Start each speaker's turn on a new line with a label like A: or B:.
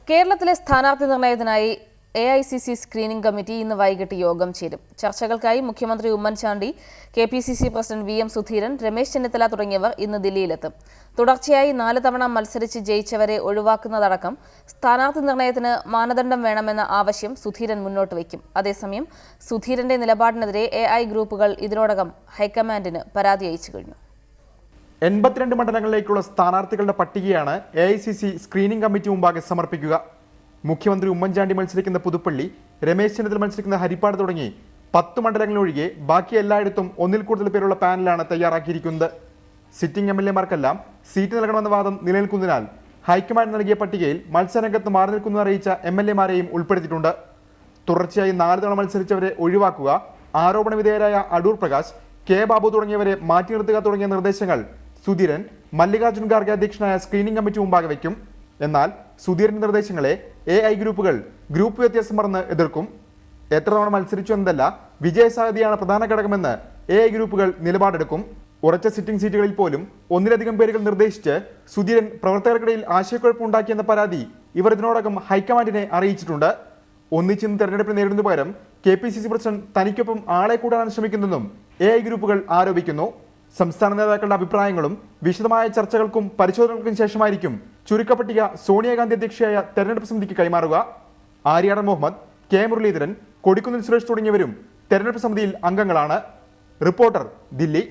A: കേരളത്തിലെ സ്ഥാനാർത്ഥി നിർണയത്തിനായി AICC screening committee ഇന്ന് വൈകിട്ട് യോഗം ചേരും. ചർച്ചകൾക്കായി മുഖ്യമന്ത്രി Oommen Chandy, KPCC president VM Sudheeran, Ramesh Chennithala തുടങ്ങിയവർ ഇന്ന് ദില്ലിയിലെത്തും. തുടർച്ചയായി 4 തവണ മത്സരിച്ച് ജയിച്ചവരെ ഒഴിവാക്കുന്നതടക്കം സ്ഥാനാർത്ഥി നിർണയത്തിന് മാനദണ്ഡം വേണമെന്ന ആവശ്യം സുധീരൻ മുന്നോട്ട് വയ്ക്കും. അതേസമയം സുധീരന്റെ നിലപാടിനെതിരെ AI ഗ്രൂപ്പുകൾ ഇതിനോടകം ഹൈക്കമാൻഡിന് പരാതി അയച്ചു കഴിഞ്ഞു.
B: 82 മണ്ഡലങ്ങളിലേക്കുള്ള സ്ഥാനാർത്ഥികളുടെ പട്ടികയാണ് AICC സ്ക്രീനിംഗ് കമ്മിറ്റി മുമ്പാകെ സമർപ്പിക്കുക. മുഖ്യമന്ത്രി ഉമ്മൻചാണ്ടി മത്സരിക്കുന്ന പുതുപ്പള്ളി, രമേശ് ചെന്നിത്തല മത്സരിക്കുന്ന ഹരിപ്പാട് തുടങ്ങി 10 മണ്ഡലങ്ങളൊഴികെ ബാക്കി എല്ലായിടത്തും ഒന്നിൽ കൂടുതൽ പേരുള്ള പാനലാണ് തയ്യാറാക്കിയിരിക്കുന്നത്. സിറ്റിംഗ് MLA-മാർക്കെല്ലാം സീറ്റ് നൽകണമെന്ന വാദം നിലനിൽക്കുന്നതിനാൽ ഹൈക്കമാൻഡ് നൽകിയ പട്ടികയിൽ മത്സരരംഗത്ത് മാറി നിൽക്കുന്ന അറിയിച്ച MLA-മാരെയും ഉൾപ്പെടുത്തിയിട്ടുണ്ട്. തുടർച്ചയായി 4 തവണ മത്സരിച്ചവരെ ഒഴിവാക്കുക, ആരോപണ വിധേയരായ അടൂർ പ്രകാശ്, K. ബാബു തുടങ്ങിയവരെ മാറ്റി നിർത്തുക തുടങ്ങിയ നിർദ്ദേശങ്ങൾ സുധീരൻ മല്ലികാർജുൻ ഖാർഗെ അധ്യക്ഷനായ സ്ക്രീനിംഗ് കമ്മിറ്റി മുമ്പാകെ വയ്ക്കും. എന്നാൽ സുധീരന്റെ നിർദ്ദേശങ്ങളെ AI ഗ്രൂപ്പുകൾ ഗ്രൂപ്പ് വ്യത്യാസം മറന്ന് എതിർക്കും. എത്ര തവണ മത്സരിച്ചു എന്നതല്ല, വിജയസാധ്യതയാണ് പ്രധാന ഘടകമെന്ന് AI ഗ്രൂപ്പുകൾ നിലപാടെടുക്കും. ഉറച്ച സിറ്റിംഗ് സീറ്റുകളിൽ പോലും ഒന്നിലധികം പേരുകൾ നിർദ്ദേശിച്ച് സുധീരൻ പ്രവർത്തകർക്കിടയിൽ ആശയക്കുഴപ്പമുണ്ടാക്കിയെന്ന പരാതി ഇവർ ഇതിനോടകം ഹൈക്കമാൻഡിനെ അറിയിച്ചിട്ടുണ്ട്. ഒന്നിച്ചിന്ന് തെരഞ്ഞെടുപ്പിന് നേരിടുന്ന പകരം KPCC പ്രസിഡന്റ് തനിക്കൊപ്പം ആളെ കൂടാനാണ് ശ്രമിക്കുന്നതെന്നും AI ഗ്രൂപ്പുകൾ ആരോപിക്കുന്നു. സംസ്ഥാന നേതാക്കളുടെ അഭിപ്രായങ്ങളും വിശദമായ ചർച്ചകൾക്കും പരിശോധനകൾക്കും ശേഷമായിരിക്കും ചുരുക്കപ്പട്ടിക സോണിയാഗാന്ധി അധ്യക്ഷയായ തെരഞ്ഞെടുപ്പ് സമിതിക്ക് കൈമാറുക. ആര്യാടൻ മുഹമ്മദ്, K. മുരളീധരൻ, കൊടിക്കുന്നിൽ സുരേഷ് തുടങ്ങിയവരും തെരഞ്ഞെടുപ്പ് സമിതിയിൽ അംഗങ്ങളാണ്. റിപ്പോർട്ടർ, ദില്ലി.